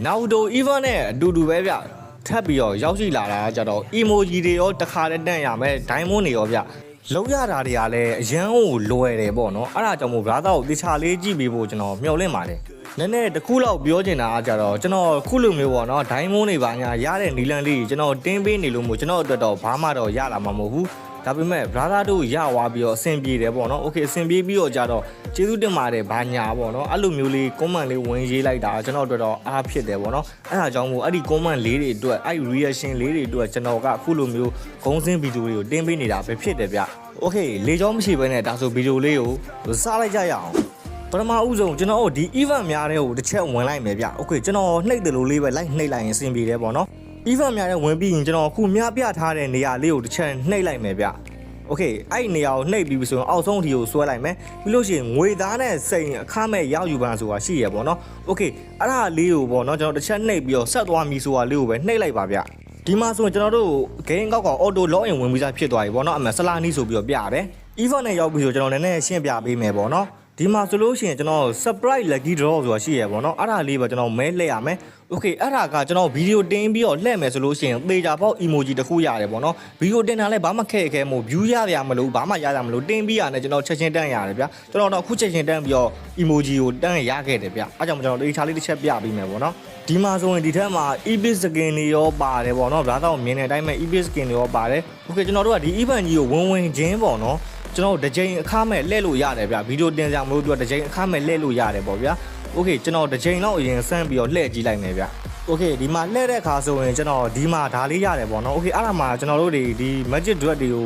နောက်တော့ even နဲ့အတူတူပဲဗျထပ်ပြီးတော့ရောက်ရှိလာတာကြတော့ emoji တွေရောတစ်ခါတည်းတန့်ရမယ် diamond တွေရောဗျလုံးရတာတွေကလည်းအရန်ကိုလွယ်တယ်ပေါ့နော်အဲ့ဒါကြောင့်မို့ brother ကိုတခြားလေးကြည့်ပြီးဖို့ကျွန်တော်မျှော်လင့်ပါတယ်နည်းနည်းတစ်ခုလောက်ပြောချင်တာကြတော့ကျွန်တော်ခုလိုမျိုးပေါ့နော် diamond တွေပါညာရတဲ့နီလန်လေးကျွန်တော်တင်းပေးနေလို့မို့ကျွန်တော်အတွက်တော့ဘာမှတော့ရလာမှာမဟုတ်ဘူးဒါပေမဲ့ brother တို့ရသွားပြီးတော့အဆင်ပြေတယ်ပေါ့နော် okay အဆင်ပြေပြီးတော့ကြတော့ကျေးဇူးတင်ပါတယ်ဘာညာပေါ့နော်အဲ့လိုမျိုးလေး comment လေးဝင်ရေးလိုက်တာကျွန်တော်အတွက်တော့အားဖြစ်တယ်ပေါ့နော်အဲ့ဒါကြောင့်မို့အဲ့ဒီ comment လေးတွေအတွက်အဲ့ reaction လေးတွေအတွက်ကျွန်တော်ကအခုလိုမျိုးဂုံးစင်းဗီဒီယိုတွေကိုတင်ပေးနေတာပဲဖြစ်တယ်ဗျ okay လေကြောင်းမရှိဘဲနဲ့ဒါဆိုဗီဒီယိုလေးကိုစားလိုက်ကြရအောင်ပထမဦးဆုံးကျွန်တော်တို့ဒီ event များတဲ့ကိုတစ်ချက်ဝင်လိုက်မယ်ဗျ okay ကျွန်တော်နှိပ်တယ်လို့လေးပဲလိုက်နှိပ်လိုက်ရင်အဆင်ပြေတယ်ပေါ့နော် event များတဲ့ဝင်ပြီးရင်ကျွန်တော်အခုမြပြထားတဲ့နေရာလေးကိုတစ်ချက်နှိပ်လိုက်မယ်ဗျ okay အဲ့ဒီနေရာကိုနှိပ်ပြီးဆိုရင်အောက်ဆုံးအထိကိုဆွဲလိုက်မယ်ပြီးလို့ရှိရင်ငွေသားနဲ့စိန်အခမဲ့ရောက်ယူပန်းဆိုတာရှိရပေါ့နော် okay အဲ့ဒါလေးကိုပေါ့နော်ကျွန်တော်တစ်ချက်နှိပ်ပြီးတော့ဆက်သွားမီဆိုတာလေးကိုပဲနှိပ်လိုက်ပါဗျဒီမှာဆိုရင်ကျွန်တော်တို့ game ကောက် auto login ဝင်ပြီးသားဖြစ်သွားပြီပေါ့နော်အမှန်ဆလာနီးဆိုပြီးတော့ပြရတယ် event နဲ့ရောက်ပြီးဆိုကျွန်တော်လည်းနည်းနည်းရှင်းပြပေးမယ်ပေါ့နော်ဒီမှာဆိုလို့ရှိရင်ကျွန်တော် surprise lucky draw ဆိုတာရှိရပေါ့နော်အဲ့ဒါလေးပဲကျွန်တော်မဲလှည့်ရမယ် okay အဲ့ဒါကကျွန်တော်ဗီဒီယိုတင်ပြီးတော့လှည့်မယ်ဆိုလို့ရှိရင်သေချာပေါက် emoji တစ်ခုရတယ်ပေါ့နော်ဗီဒီယိုတင်တာလည်းဘာမှခက်ခဲမို့ view ရရမလို့ဘာမှရရမလို့တင်ပြီးရတယ်ကျွန်တော်ချက်ချင်းတန်းရတယ်ဗျာကျွန်တော်တော့အခုချက်ချင်းတန်းပြီးတော့ emoji ကိုတန်းရခဲ့တယ်ဗျာအဲ့ကြောင့်ကျွန်တော်တေချာလေးတစ်ချက်ပြပေးမယ်ပေါ့နော်ဒီမှာဆိုရင်ဒီထက်မှာ epic skin တွေရောပါတယ်ပေါ့နော်ဒါတော့မြင်တဲ့အတိုင်းပဲ epic skin တွေရောပါတယ် okay ကျွန်တော်တို့ကဒီ event ကြီးကိုဝင်ချင်းပေါ့နော်ကျွန်တော်တစ်ချိန်အခမဲ့လှည့်လို့ရတယ်ဗျဗီဒီယိုတင်ကြမလို့သူကတစ်ချိန်အခမဲ့လှည့်လို့ရတယ်ပေါ့ဗျာ okay ကျွန်တော်တစ်ချိန်လောက်အရင်စမ်းပြီးတော့လှည့်ကြည့်လိုက်မယ်ဗျ okay ဒီမှာလှည့်တဲ့ခါဆိုရင်ကျွန်တော်ဒီမှာဒါလေးရတယ်ပေါ့နော် okay အဲ့ဒါမှာကျွန်တော်တို့ဒီ magic duet တွေကို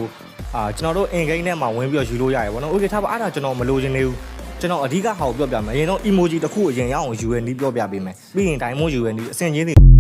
ကျွန်တော်တို့ in game ထဲမှာဝင်ပြီးတော့ယူလို့ရတယ်ပေါ့နော် okay ထားပါအဲ့ဒါကျွန်တော်မလိုချင်နေဘူးကျွန်တော်အဓိကဟာကိုပြောပြမယ်အရင်တော့ emoji တစ်ခုအရင်ရအောင်ယူရနီးပြောပြပေးမယ်ပြီးရင် diamond ယူရနီးအဆင်ချင်း